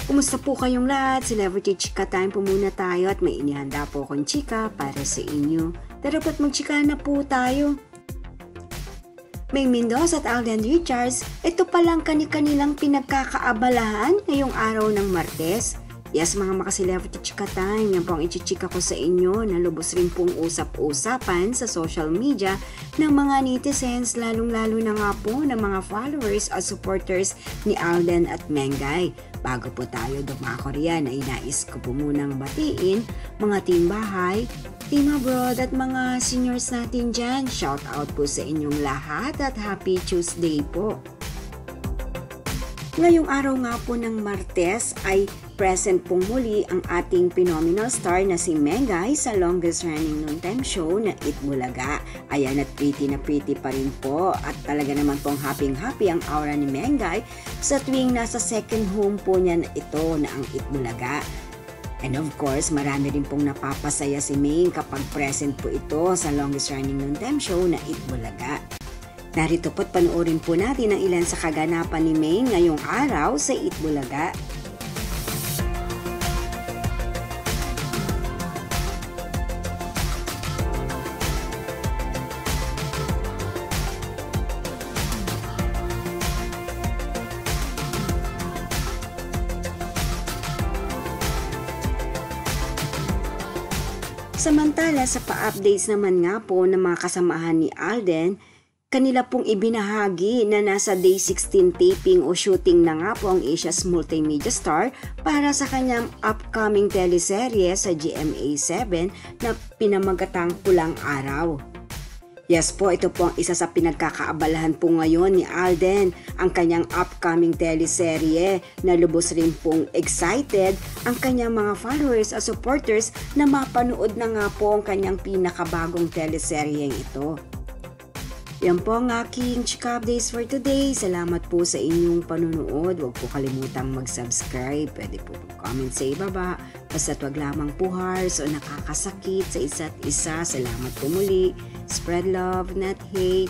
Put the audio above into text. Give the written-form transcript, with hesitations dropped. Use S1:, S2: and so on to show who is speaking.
S1: Kumusta po kayong lahat? Celebrity Chika Time po muna tayo at may inihanda po akong chika para sa inyo. Tara po't magchika na po tayo. May Mendoza at Alden Richards, ito palang kani-kanilang pinagkakaabalahan ngayong araw ng Martes. Yes, mga maka-Celebrity Chika Time, yan po ang ichichika ko sa inyo na lubos rin pong usap-usapan sa social media ng mga netizens, lalong-lalo na nga po ng mga followers at supporters ni Alden at Mengay. Bago po tayo dumako riyan ay nais ko po munang batiin mga team bahay, team abroad at mga seniors natin dyan. Shout out po sa inyong lahat at happy Tuesday po. Ngayong araw nga po ng Martes ay present pong muli ang ating phenomenal star na si Mengay sa longest running noontime show na Eat Bulaga. Ayan, at pretty na pretty pa rin po at talaga naman pong happy ang aura ni Mengay sa tuwing nasa second home po niya na ito na ang Eat Bulaga. And of course, marami rin pong napapasaya si Ming kapag present po ito sa longest running noontime show na Eat Bulaga. Narito po't panoorin po natin ang ilan sa kaganapan ni Ming ngayong araw sa Eat Bulaga. Samantala sa pa-updates naman nga po ng mga kasamahan ni Alden, kanila pong ibinahagi na nasa day 16 taping o shooting na nga po ang Asia's multimedia star para sa kanyang upcoming teleserye sa GMA7 na pinamagatang Pulang Araw. Yes po, ito po ang isa sa pinagkakaabalahan po ngayon ni Alden, ang kanyang upcoming teleserye na lubos rin pong excited ang kanyang mga followers at supporters na mapanood na nga po ang kanyang pinakabagong teleseryeng ito. Yan po ang aking chika updates for today. Salamat po sa inyong panunood. Huwag po kalimutang mag-subscribe. Pwede po comment sa ibaba. Basta't wag lamang puhars o nakakasakit sa isa't isa. Salamat po muli. Spread love, not hate.